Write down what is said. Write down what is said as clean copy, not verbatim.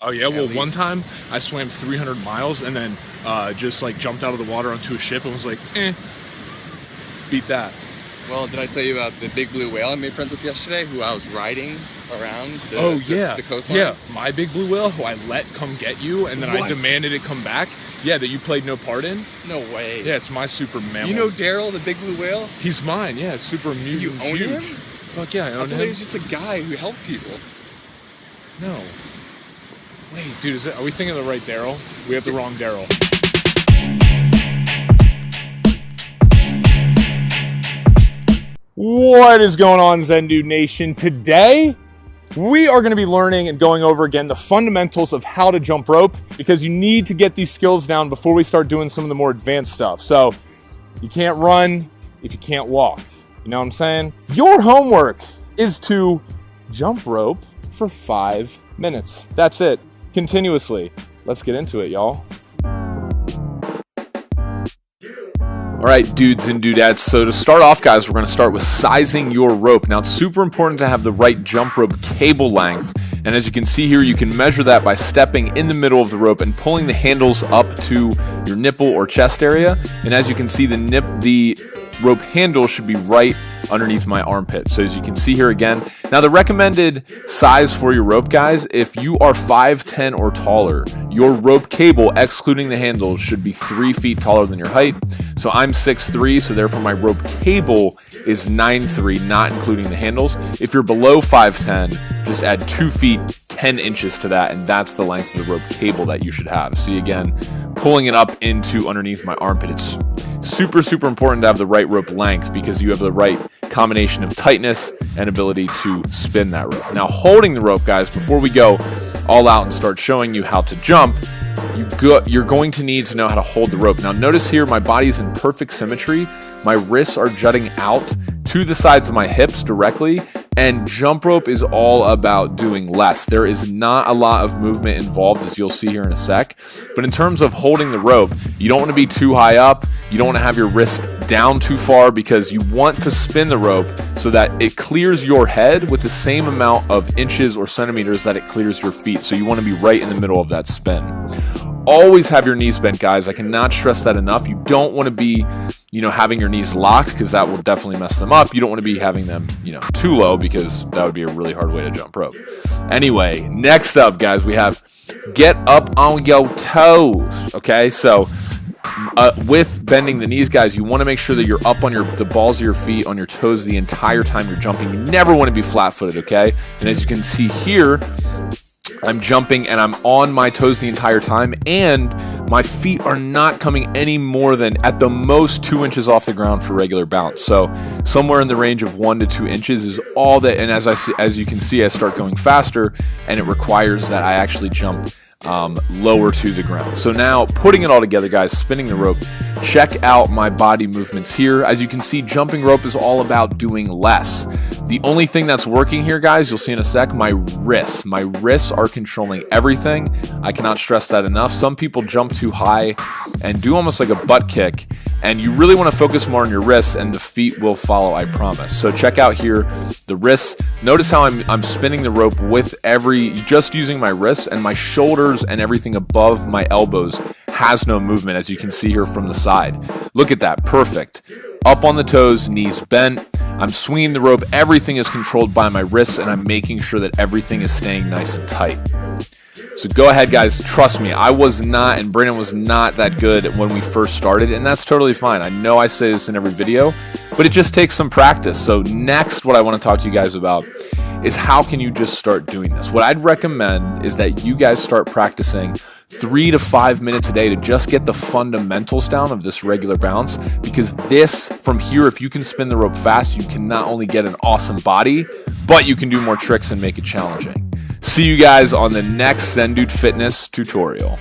Oh yeah, well one time I swam 300 miles and then just like jumped out of the water onto a ship and was like, beat that. Well, did I tell you about the big blue whale I made friends with yesterday, who I was riding around the coastline? Yeah, my big blue whale, who I let come get you, and then I demanded it come back. Yeah, that you played no part in. No way. Yeah, it's my super mammal. You know Daryl, the big blue whale? He's mine, yeah, super mutant. You own him? Fuck yeah, I own him. I thought he was just a guy who helped people. No. Wait, dude, are we thinking of the right Daryl? We have the wrong Daryl. What is going on, Zendude Nation? Today, we are going to be learning and going over again the fundamentals of how to jump rope, because you need to get these skills down before we start doing some of the more advanced stuff. So, you can't run if you can't walk. You know what I'm saying? Your homework is to jump rope for 5 minutes. That's it. Continuously. Let's get into it, y'all. All right, dudes and dudettes. So to start off, guys, we're going to start with sizing your rope. Now, it's super important to have the right jump rope cable length. And as you can see here, you can measure that by stepping in the middle of the rope and pulling the handles up to your nipple or chest area. And as you can see, the rope handle should be right underneath my armpit. So as you can see here again, now the recommended size for your rope, guys, if you are 5'10" or taller, your rope cable, excluding the handles, should be 3 feet taller than your height. So I'm 6'3", so therefore my rope cable is 9'3", not including the handles. If you're below 5'10", just add 2 feet 10 inches to that, and that's the length of the rope cable that you should have. See, again, pulling it up into underneath my armpit. It's super important to have the right rope length, because you have the right combination of tightness and ability to spin that rope. Now, holding the rope, guys, before we go all out and start showing you how to jump, you're going to need to know how to hold the rope. Now, notice here my body is in perfect symmetry. My wrists are jutting out to the sides of my hips directly, and jump rope is all about doing less. There is not a lot of movement involved, as you'll see here in a sec. But in terms of holding the rope, you don't want to be too high up. You don't want to have your wrist down too far, because you want to spin the rope so that it clears your head with the same amount of inches or centimeters that it clears your feet. So you want to be right in the middle of that spin. Always have your knees bent, guys. I cannot stress that enough. You don't want to be, having your knees locked, because that will definitely mess them up. You don't want to be having them, too low, because that would be a really hard way to jump rope. Anyway, next up, guys, we have get up on your toes. Okay, so with bending the knees, guys, you want to make sure that you're up on the balls of your feet, on your toes the entire time you're jumping. You never want to be flat-footed, okay? And as you can see here, I'm jumping and I'm on my toes the entire time, and my feet are not coming any more than at the most 2 inches off the ground for regular bounce. So somewhere in the range of 1 to 2 inches is all that. And as you can see, I start going faster, and it requires that I actually jump lower to the ground. So now, putting it all together, guys, spinning the rope, check out my body movements here. As you can see, jumping rope is all about doing less. The only thing that's working here, guys, you'll see in a sec, my wrists. My wrists are controlling everything. I cannot stress that enough. Some people jump too high and do almost like a butt kick, and you really want to focus more on your wrists, and the feet will follow, I promise. So check out here the wrists. Notice how I'm spinning the rope with just using my wrists, and my shoulders and everything above my elbows has no movement, as you can see here from the side. Look at that, perfect. Up on the toes, knees bent. I'm swinging the rope. Everything is controlled by my wrists, and I'm making sure that everything is staying nice and tight. So go ahead, guys. Trust me, I was not, and Brandon was not that good when we first started, and that's totally fine. I know I say this in every video, but it just takes some practice. So next, what I want to talk to you guys about is how can you just start doing this? What I'd recommend is that you guys start practicing 3 to 5 minutes a day to just get the fundamentals down of this regular bounce, because this, from here, if you can spin the rope fast, you can not only get an awesome body, but you can do more tricks and make it challenging. See you guys on the next Zendude Fitness tutorial.